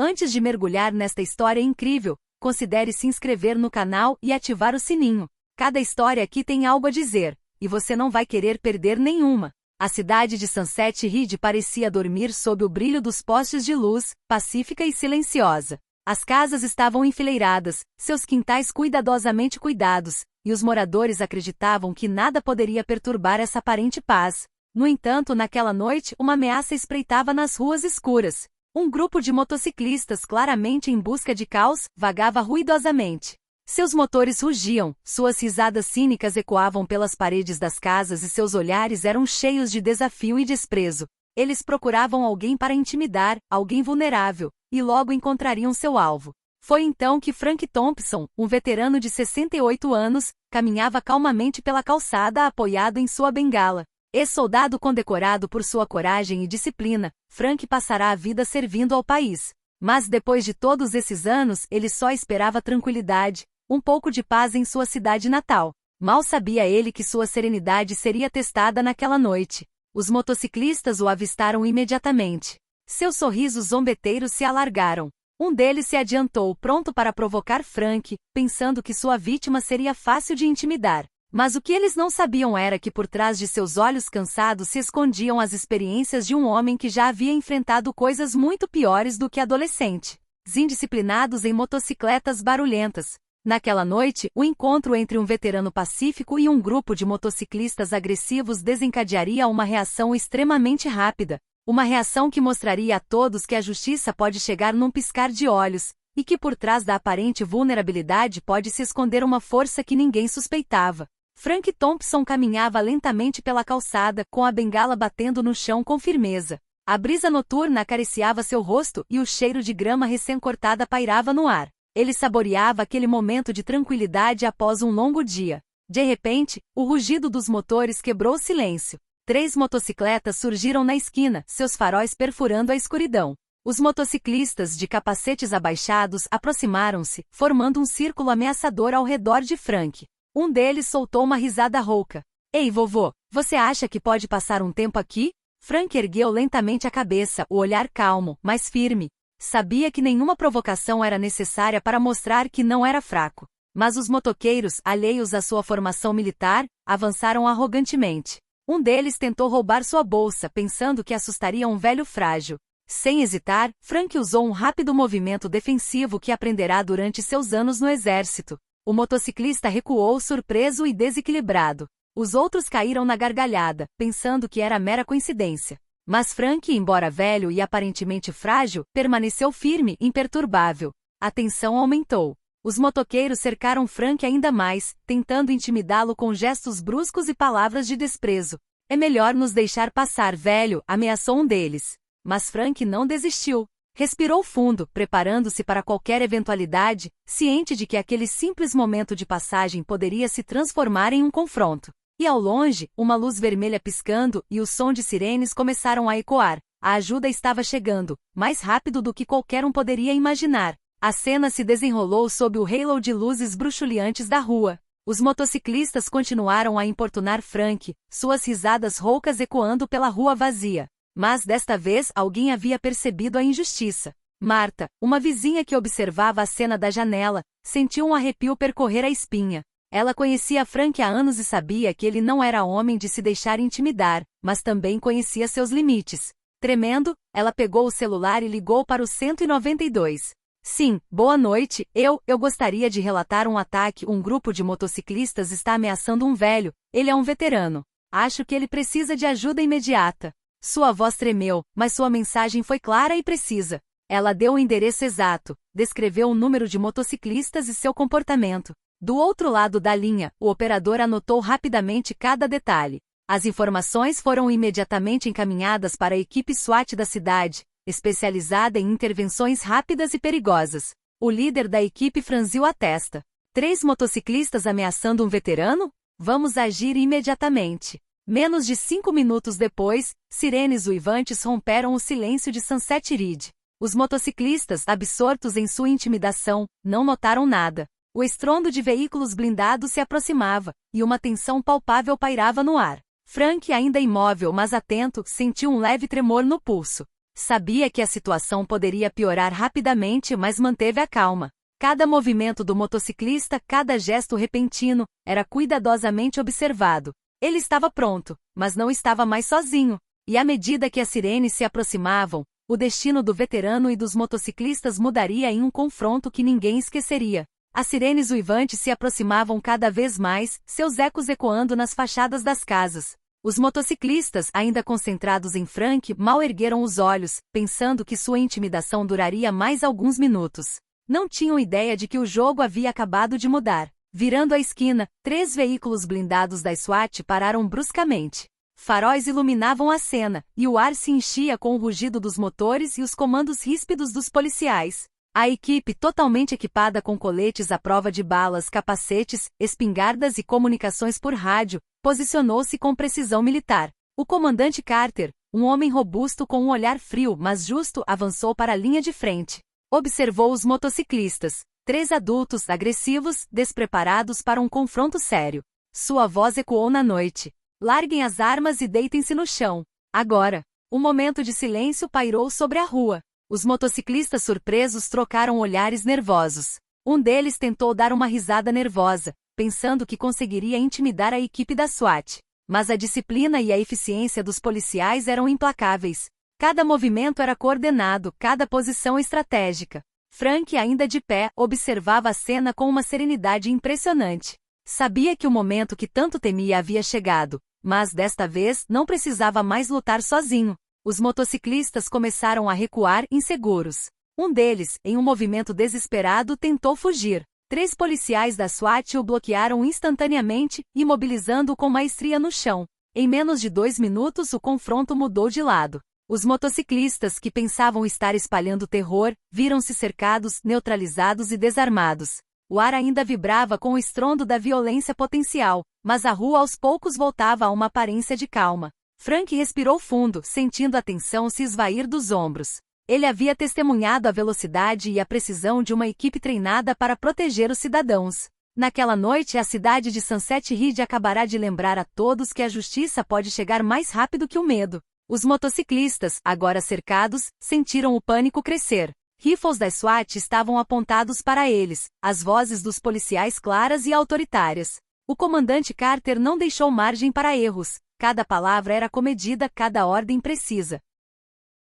Antes de mergulhar nesta história incrível, considere se inscrever no canal e ativar o sininho. Cada história aqui tem algo a dizer, e você não vai querer perder nenhuma. A cidade de Sunset Ridge parecia dormir sob o brilho dos postes de luz, pacífica e silenciosa. As casas estavam enfileiradas, seus quintais cuidadosamente cuidados, e os moradores acreditavam que nada poderia perturbar essa aparente paz. No entanto, naquela noite, uma ameaça espreitava nas ruas escuras. Um grupo de motociclistas, claramente em busca de caos, vagava ruidosamente. Seus motores rugiam, suas risadas cínicas ecoavam pelas paredes das casas e seus olhares eram cheios de desafio e desprezo. Eles procuravam alguém para intimidar, alguém vulnerável, e logo encontrariam seu alvo. Foi então que Frank Thompson, um veterano de 68 anos, caminhava calmamente pela calçada apoiado em sua bengala. Ex-soldado condecorado por sua coragem e disciplina, Frank passará a vida servindo ao país. Mas depois de todos esses anos, ele só esperava tranquilidade, um pouco de paz em sua cidade natal. Mal sabia ele que sua serenidade seria testada naquela noite. Os motociclistas o avistaram imediatamente. Seus sorrisos zombeteiros se alargaram. Um deles se adiantou pronto para provocar Frank, pensando que sua vítima seria fácil de intimidar. Mas o que eles não sabiam era que por trás de seus olhos cansados se escondiam as experiências de um homem que já havia enfrentado coisas muito piores do que adolescente. Indisciplinados em motocicletas barulhentas. Naquela noite, o encontro entre um veterano pacífico e um grupo de motociclistas agressivos desencadearia uma reação extremamente rápida. Uma reação que mostraria a todos que a justiça pode chegar num piscar de olhos, e que por trás da aparente vulnerabilidade pode se esconder uma força que ninguém suspeitava. Frank Thompson caminhava lentamente pela calçada, com a bengala batendo no chão com firmeza. A brisa noturna acariciava seu rosto e o cheiro de grama recém-cortada pairava no ar. Ele saboreava aquele momento de tranquilidade após um longo dia. De repente, o rugido dos motores quebrou o silêncio. 3 motocicletas surgiram na esquina, seus faróis perfurando a escuridão. Os motociclistas de capacetes abaixados aproximaram-se, formando um círculo ameaçador ao redor de Frank. Um deles soltou uma risada rouca. Ei, vovô, você acha que pode passar um tempo aqui? Frank ergueu lentamente a cabeça, o olhar calmo, mas firme. Sabia que nenhuma provocação era necessária para mostrar que não era fraco. Mas os motoqueiros, alheios à sua formação militar, avançaram arrogantemente. Um deles tentou roubar sua bolsa, pensando que assustaria um velho frágil. Sem hesitar, Frank usou um rápido movimento defensivo que aprenderá durante seus anos no exército. O motociclista recuou surpreso e desequilibrado. Os outros caíram na gargalhada, pensando que era mera coincidência. Mas Frank, embora velho e aparentemente frágil, permaneceu firme, imperturbável. A tensão aumentou. Os motoqueiros cercaram Frank ainda mais, tentando intimidá-lo com gestos bruscos e palavras de desprezo. É melhor nos deixar passar, velho, ameaçou um deles. Mas Frank não desistiu. Respirou fundo, preparando-se para qualquer eventualidade, ciente de que aquele simples momento de passagem poderia se transformar em um confronto. E ao longe, uma luz vermelha piscando e o som de sirenes começaram a ecoar. A ajuda estava chegando, mais rápido do que qualquer um poderia imaginar. A cena se desenrolou sob o halo de luzes bruxuleantes da rua. Os motociclistas continuaram a importunar Frank, suas risadas roucas ecoando pela rua vazia. Mas desta vez alguém havia percebido a injustiça. Marta, uma vizinha que observava a cena da janela, sentiu um arrepio percorrer a espinha. Ela conhecia Frank há anos e sabia que ele não era homem de se deixar intimidar, mas também conhecia seus limites. Tremendo, ela pegou o celular e ligou para o 192. Sim, boa noite, eu gostaria de relatar um ataque. Um grupo de motociclistas está ameaçando um velho, ele é um veterano. Acho que ele precisa de ajuda imediata. Sua voz tremeu, mas sua mensagem foi clara e precisa. Ela deu o endereço exato, descreveu o número de motociclistas e seu comportamento. Do outro lado da linha, o operador anotou rapidamente cada detalhe. As informações foram imediatamente encaminhadas para a equipe SWAT da cidade, especializada em intervenções rápidas e perigosas. O líder da equipe franziu a testa. 3 motociclistas ameaçando um veterano? Vamos agir imediatamente. Menos de 5 minutos depois, sirenes uivantes romperam o silêncio de Sunset Ridge. Os motociclistas, absortos em sua intimidação, não notaram nada. O estrondo de veículos blindados se aproximava, e uma tensão palpável pairava no ar. Frank, ainda imóvel mas atento, sentiu um leve tremor no pulso. Sabia que a situação poderia piorar rapidamente, mas manteve a calma. Cada movimento do motociclista, cada gesto repentino, era cuidadosamente observado. Ele estava pronto, mas não estava mais sozinho. E à medida que as sirenes se aproximavam, o destino do veterano e dos motociclistas mudaria em um confronto que ninguém esqueceria. As sirenes uivantes se aproximavam cada vez mais, seus ecos ecoando nas fachadas das casas. Os motociclistas, ainda concentrados em Frank, mal ergueram os olhos, pensando que sua intimidação duraria mais alguns minutos. Não tinham ideia de que o jogo havia acabado de mudar. Virando a esquina, 3 veículos blindados da SWAT pararam bruscamente. Faróis iluminavam a cena, e o ar se enchia com o rugido dos motores e os comandos ríspidos dos policiais. A equipe, totalmente equipada com coletes à prova de balas, capacetes, espingardas e comunicações por rádio, posicionou-se com precisão militar. O comandante Carter, um homem robusto com um olhar frio mas justo, avançou para a linha de frente. Observou os motociclistas, 3 adultos agressivos, despreparados para um confronto sério. Sua voz ecoou na noite. Larguem as armas e deitem-se no chão. Agora. Um momento de silêncio pairou sobre a rua. Os motociclistas surpresos trocaram olhares nervosos. Um deles tentou dar uma risada nervosa, pensando que conseguiria intimidar a equipe da SWAT. Mas a disciplina e a eficiência dos policiais eram implacáveis. Cada movimento era coordenado, cada posição estratégica. Frank, ainda de pé, observava a cena com uma serenidade impressionante. Sabia que o momento que tanto temia havia chegado, mas desta vez não precisava mais lutar sozinho. Os motociclistas começaram a recuar inseguros. Um deles, em um movimento desesperado, tentou fugir. 3 policiais da SWAT o bloquearam instantaneamente, imobilizando-o com maestria no chão. Em menos de 2 minutos o confronto mudou de lado. Os motociclistas, que pensavam estar espalhando terror, viram-se cercados, neutralizados e desarmados. O ar ainda vibrava com o estrondo da violência potencial, mas a rua aos poucos voltava a uma aparência de calma. Frank respirou fundo, sentindo a tensão se esvair dos ombros. Ele havia testemunhado a velocidade e a precisão de uma equipe treinada para proteger os cidadãos. Naquela noite, a cidade de Sunset Ridge acabará de lembrar a todos que a justiça pode chegar mais rápido que o medo. Os motociclistas, agora cercados, sentiram o pânico crescer. Rifles da SWAT estavam apontados para eles, as vozes dos policiais claras e autoritárias. O comandante Carter não deixou margem para erros. Cada palavra era comedida, cada ordem precisa.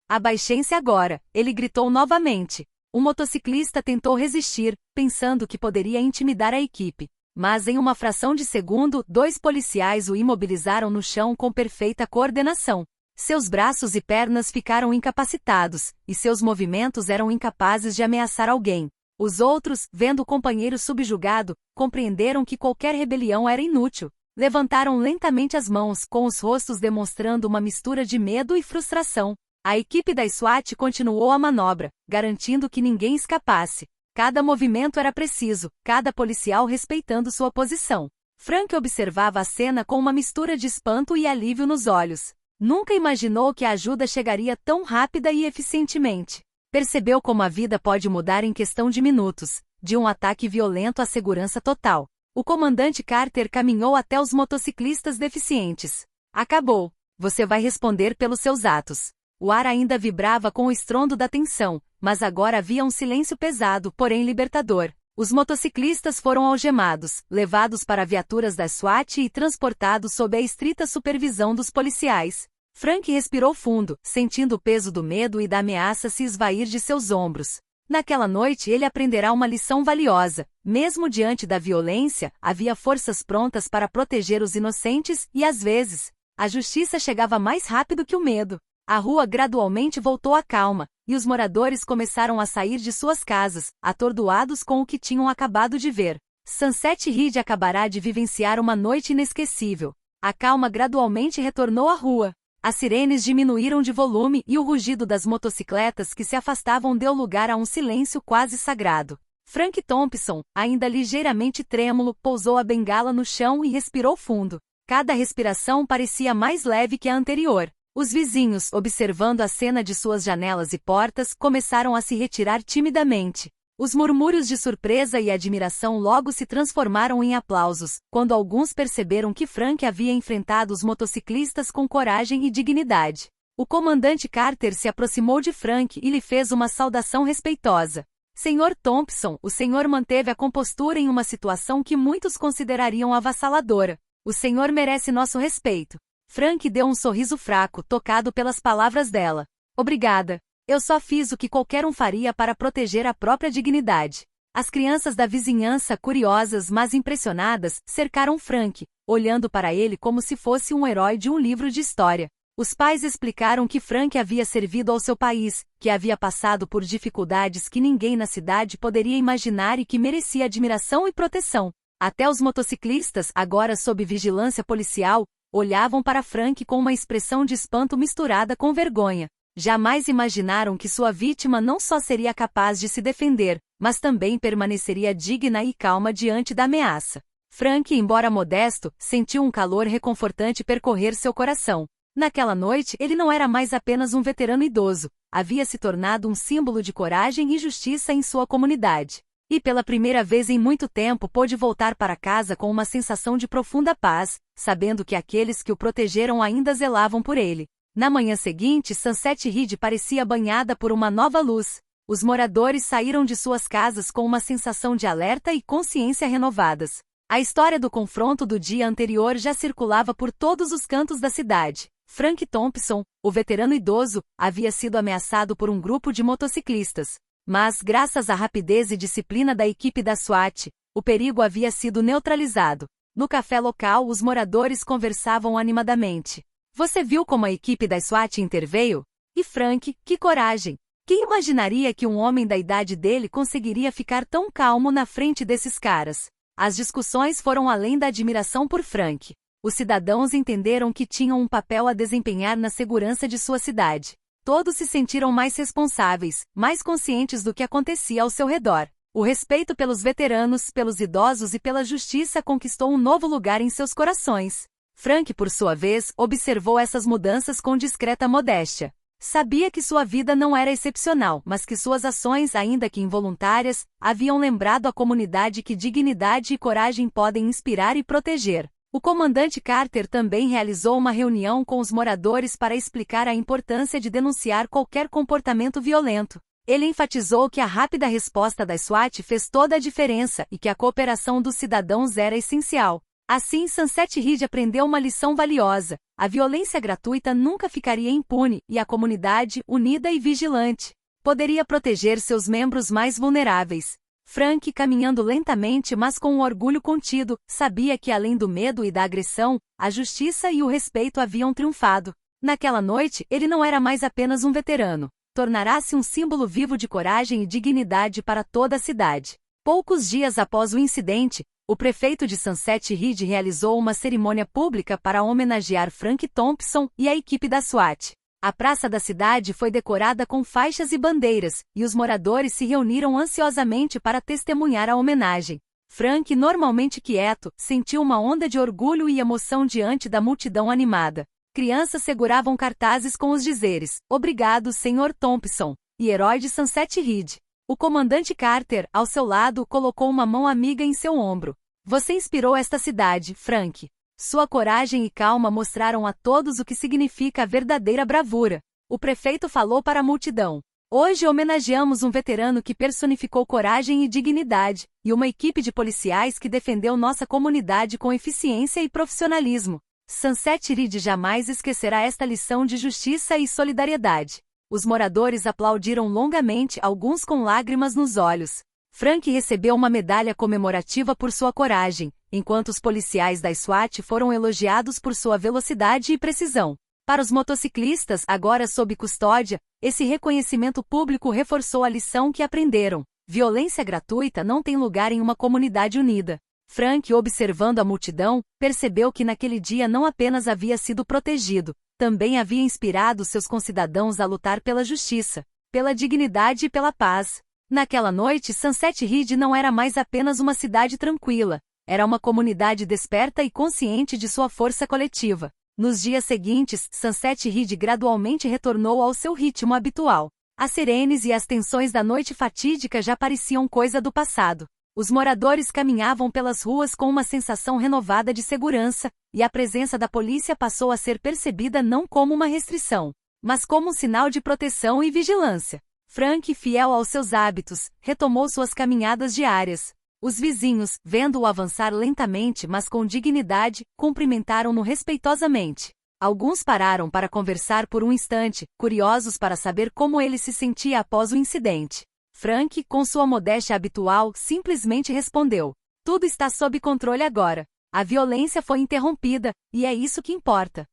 Abaixem-se agora, ele gritou novamente. O motociclista tentou resistir, pensando que poderia intimidar a equipe. Mas em uma fração de segundo, 2 policiais o imobilizaram no chão com perfeita coordenação. Seus braços e pernas ficaram incapacitados, e seus movimentos eram incapazes de ameaçar alguém. Os outros, vendo o companheiro subjugado, compreenderam que qualquer rebelião era inútil. Levantaram lentamente as mãos, com os rostos demonstrando uma mistura de medo e frustração. A equipe da SWAT continuou a manobra, garantindo que ninguém escapasse. Cada movimento era preciso, cada policial respeitando sua posição. Frank observava a cena com uma mistura de espanto e alívio nos olhos. Nunca imaginou que a ajuda chegaria tão rápida e eficientemente. Percebeu como a vida pode mudar em questão de minutos, de um ataque violento à segurança total. O comandante Carter caminhou até os motociclistas deficientes. Acabou. Você vai responder pelos seus atos. O ar ainda vibrava com o estrondo da tensão, mas agora havia um silêncio pesado, porém libertador. Os motociclistas foram algemados, levados para viaturas da SWAT e transportados sob a estrita supervisão dos policiais. Frank respirou fundo, sentindo o peso do medo e da ameaça se esvair de seus ombros. Naquela noite ele aprenderá uma lição valiosa. Mesmo diante da violência, havia forças prontas para proteger os inocentes e, às vezes, a justiça chegava mais rápido que o medo. A rua gradualmente voltou à calma, e os moradores começaram a sair de suas casas, atordoados com o que tinham acabado de ver. Sunset Ridge acabará de vivenciar uma noite inesquecível. A calma gradualmente retornou à rua. As sirenes diminuíram de volume e o rugido das motocicletas que se afastavam deu lugar a um silêncio quase sagrado. Frank Thompson, ainda ligeiramente trêmulo, pousou a bengala no chão e respirou fundo. Cada respiração parecia mais leve que a anterior. Os vizinhos, observando a cena de suas janelas e portas, começaram a se retirar timidamente. Os murmúrios de surpresa e admiração logo se transformaram em aplausos, quando alguns perceberam que Frank havia enfrentado os motociclistas com coragem e dignidade. O comandante Carter se aproximou de Frank e lhe fez uma saudação respeitosa. Senhor Thompson, o senhor manteve a compostura em uma situação que muitos considerariam avassaladora. O senhor merece nosso respeito. Frank deu um sorriso fraco, tocado pelas palavras dela. Obrigada. Eu só fiz o que qualquer um faria para proteger a própria dignidade. As crianças da vizinhança, curiosas mas impressionadas, cercaram Frank, olhando para ele como se fosse um herói de um livro de história. Os pais explicaram que Frank havia servido ao seu país, que havia passado por dificuldades que ninguém na cidade poderia imaginar e que merecia admiração e proteção. Até os motociclistas, agora sob vigilância policial, olhavam para Frank com uma expressão de espanto misturada com vergonha. Jamais imaginaram que sua vítima não só seria capaz de se defender, mas também permaneceria digna e calma diante da ameaça. Frank, embora modesto, sentiu um calor reconfortante percorrer seu coração. Naquela noite, ele não era mais apenas um veterano idoso, havia se tornado um símbolo de coragem e justiça em sua comunidade. E pela primeira vez em muito tempo pôde voltar para casa com uma sensação de profunda paz, sabendo que aqueles que o protegeram ainda zelavam por ele. Na manhã seguinte, Sunset Ridge parecia banhada por uma nova luz. Os moradores saíram de suas casas com uma sensação de alerta e consciência renovadas. A história do confronto do dia anterior já circulava por todos os cantos da cidade. Frank Thompson, o veterano idoso, havia sido ameaçado por um grupo de motociclistas. Mas, graças à rapidez e disciplina da equipe da SWAT, o perigo havia sido neutralizado. No café local, os moradores conversavam animadamente. Você viu como a equipe da SWAT interveio? E Frank, que coragem! Quem imaginaria que um homem da idade dele conseguiria ficar tão calmo na frente desses caras? As discussões foram além da admiração por Frank. Os cidadãos entenderam que tinham um papel a desempenhar na segurança de sua cidade. Todos se sentiram mais responsáveis, mais conscientes do que acontecia ao seu redor. O respeito pelos veteranos, pelos idosos e pela justiça conquistou um novo lugar em seus corações. Frank, por sua vez, observou essas mudanças com discreta modéstia. Sabia que sua vida não era excepcional, mas que suas ações, ainda que involuntárias, haviam lembrado à comunidade que dignidade e coragem podem inspirar e proteger. O comandante Carter também realizou uma reunião com os moradores para explicar a importância de denunciar qualquer comportamento violento. Ele enfatizou que a rápida resposta da SWAT fez toda a diferença e que a cooperação dos cidadãos era essencial. Assim, Sunset Ridge aprendeu uma lição valiosa. A violência gratuita nunca ficaria impune e a comunidade, unida e vigilante, poderia proteger seus membros mais vulneráveis. Frank, caminhando lentamente mas com um orgulho contido, sabia que além do medo e da agressão, a justiça e o respeito haviam triunfado. Naquela noite, ele não era mais apenas um veterano. Tornará-se um símbolo vivo de coragem e dignidade para toda a cidade. Poucos dias após o incidente, o prefeito de Sunset Ridge realizou uma cerimônia pública para homenagear Frank Thompson e a equipe da SWAT. A praça da cidade foi decorada com faixas e bandeiras, e os moradores se reuniram ansiosamente para testemunhar a homenagem. Frank, normalmente quieto, sentiu uma onda de orgulho e emoção diante da multidão animada. Crianças seguravam cartazes com os dizeres: "Obrigado, Sr. Thompson", e "Herói de Sunset Ridge". O comandante Carter, ao seu lado, colocou uma mão amiga em seu ombro. "Você inspirou esta cidade, Frank. Sua coragem e calma mostraram a todos o que significa a verdadeira bravura." O prefeito falou para a multidão. "Hoje homenageamos um veterano que personificou coragem e dignidade, e uma equipe de policiais que defendeu nossa comunidade com eficiência e profissionalismo. Sunset Ridge jamais esquecerá esta lição de justiça e solidariedade." Os moradores aplaudiram longamente, alguns com lágrimas nos olhos. Frank recebeu uma medalha comemorativa por sua coragem, enquanto os policiais da SWAT foram elogiados por sua velocidade e precisão. Para os motociclistas, agora sob custódia, esse reconhecimento público reforçou a lição que aprenderam: violência gratuita não tem lugar em uma comunidade unida. Frank, observando a multidão, percebeu que naquele dia não apenas havia sido protegido, também havia inspirado seus concidadãos a lutar pela justiça, pela dignidade e pela paz. Naquela noite, Sunset Ridge não era mais apenas uma cidade tranquila, era uma comunidade desperta e consciente de sua força coletiva. Nos dias seguintes, Sunset Ridge gradualmente retornou ao seu ritmo habitual. As sirenes e as tensões da noite fatídica já pareciam coisa do passado. Os moradores caminhavam pelas ruas com uma sensação renovada de segurança, e a presença da polícia passou a ser percebida não como uma restrição, mas como um sinal de proteção e vigilância. Frank, fiel aos seus hábitos, retomou suas caminhadas diárias. Os vizinhos, vendo-o avançar lentamente mas com dignidade, cumprimentaram-no respeitosamente. Alguns pararam para conversar por um instante, curiosos para saber como ele se sentia após o incidente. Frank, com sua modéstia habitual, simplesmente respondeu: "Tudo está sob controle agora. A violência foi interrompida, e é isso que importa."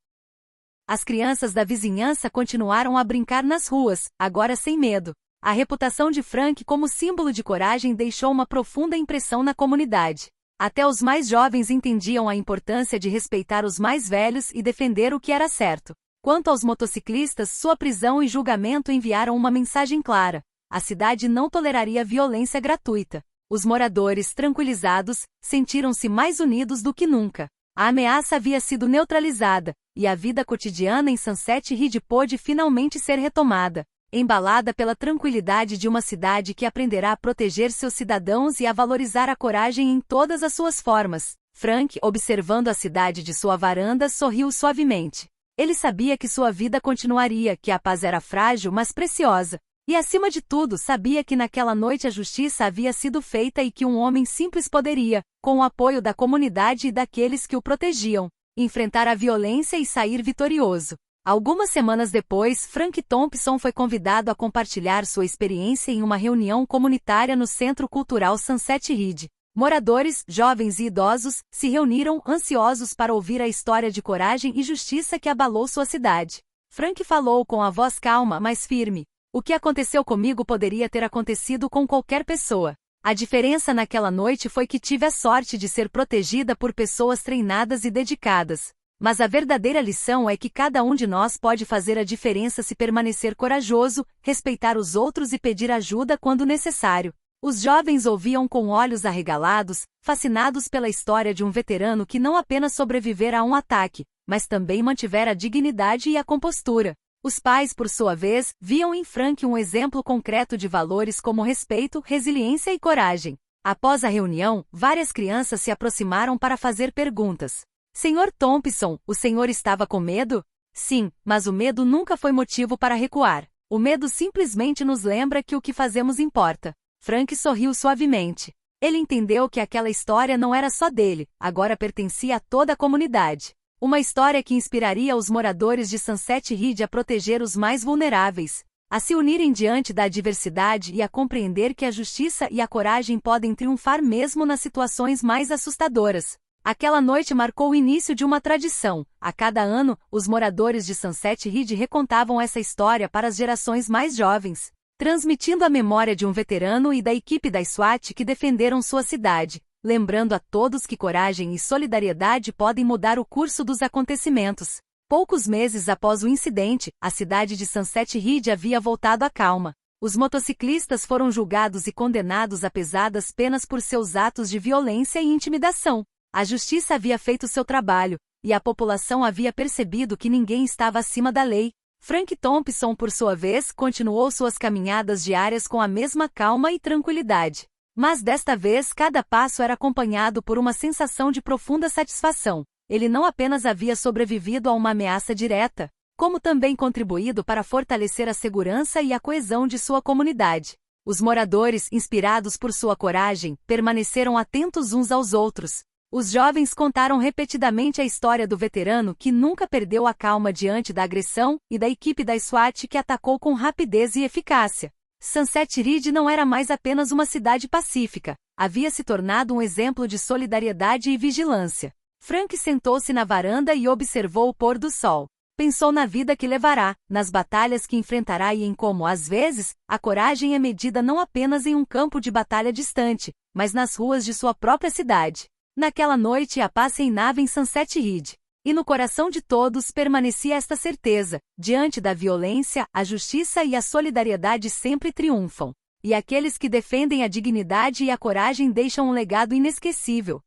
As crianças da vizinhança continuaram a brincar nas ruas, agora sem medo. A reputação de Frank como símbolo de coragem deixou uma profunda impressão na comunidade. Até os mais jovens entendiam a importância de respeitar os mais velhos e defender o que era certo. Quanto aos motociclistas, sua prisão e julgamento enviaram uma mensagem clara: a cidade não toleraria violência gratuita. Os moradores, tranquilizados, sentiram-se mais unidos do que nunca. A ameaça havia sido neutralizada, e a vida cotidiana em Sunset Ridge pôde finalmente ser retomada, embalada pela tranquilidade de uma cidade que aprenderá a proteger seus cidadãos e a valorizar a coragem em todas as suas formas. Frank, observando a cidade de sua varanda, sorriu suavemente. Ele sabia que sua vida continuaria, que a paz era frágil mas preciosa. E acima de tudo sabia que naquela noite a justiça havia sido feita e que um homem simples poderia, com o apoio da comunidade e daqueles que o protegiam, enfrentar a violência e sair vitorioso. Algumas semanas depois, Frank Thompson foi convidado a compartilhar sua experiência em uma reunião comunitária no Centro Cultural Sunset Ridge. Moradores, jovens e idosos, se reuniram ansiosos para ouvir a história de coragem e justiça que abalou sua cidade. Frank falou com a voz calma, mas firme: "O que aconteceu comigo poderia ter acontecido com qualquer pessoa. A diferença naquela noite foi que tive a sorte de ser protegida por pessoas treinadas e dedicadas. Mas a verdadeira lição é que cada um de nós pode fazer a diferença se permanecer corajoso, respeitar os outros e pedir ajuda quando necessário." Os jovens ouviam com olhos arregalados, fascinados pela história de um veterano que não apenas sobrevivera a um ataque, mas também mantivera a dignidade e a compostura. Os pais, por sua vez, viam em Frank um exemplo concreto de valores como respeito, resiliência e coragem. Após a reunião, várias crianças se aproximaram para fazer perguntas. "Senhor Thompson, o senhor estava com medo?" "Sim, mas o medo nunca foi motivo para recuar. O medo simplesmente nos lembra que o que fazemos importa." Frank sorriu suavemente. Ele entendeu que aquela história não era só dele, agora pertencia a toda a comunidade. Uma história que inspiraria os moradores de Sunset Ridge a proteger os mais vulneráveis, a se unirem diante da adversidade e a compreender que a justiça e a coragem podem triunfar mesmo nas situações mais assustadoras. Aquela noite marcou o início de uma tradição. A cada ano, os moradores de Sunset Ridge recontavam essa história para as gerações mais jovens, transmitindo a memória de um veterano e da equipe da SWAT que defenderam sua cidade, lembrando a todos que coragem e solidariedade podem mudar o curso dos acontecimentos. Poucos meses após o incidente, a cidade de Sunset Ridge havia voltado à calma. Os motociclistas foram julgados e condenados a pesadas penas por seus atos de violência e intimidação. A justiça havia feito seu trabalho, e a população havia percebido que ninguém estava acima da lei. Frank Thompson, por sua vez, continuou suas caminhadas diárias com a mesma calma e tranquilidade. Mas desta vez cada passo era acompanhado por uma sensação de profunda satisfação. Ele não apenas havia sobrevivido a uma ameaça direta, como também contribuído para fortalecer a segurança e a coesão de sua comunidade. Os moradores, inspirados por sua coragem, permaneceram atentos uns aos outros. Os jovens contaram repetidamente a história do veterano que nunca perdeu a calma diante da agressão e da equipe da SWAT que atacou com rapidez e eficácia. Sunset Ridge não era mais apenas uma cidade pacífica, havia se tornado um exemplo de solidariedade e vigilância. Frank sentou-se na varanda e observou o pôr do sol. Pensou na vida que levará, nas batalhas que enfrentará e em como, às vezes, a coragem é medida não apenas em um campo de batalha distante, mas nas ruas de sua própria cidade. Naquela noite a paz reinava em Sunset Ridge. E no coração de todos permanecia esta certeza: diante da violência, a justiça e a solidariedade sempre triunfam. E aqueles que defendem a dignidade e a coragem deixam um legado inesquecível.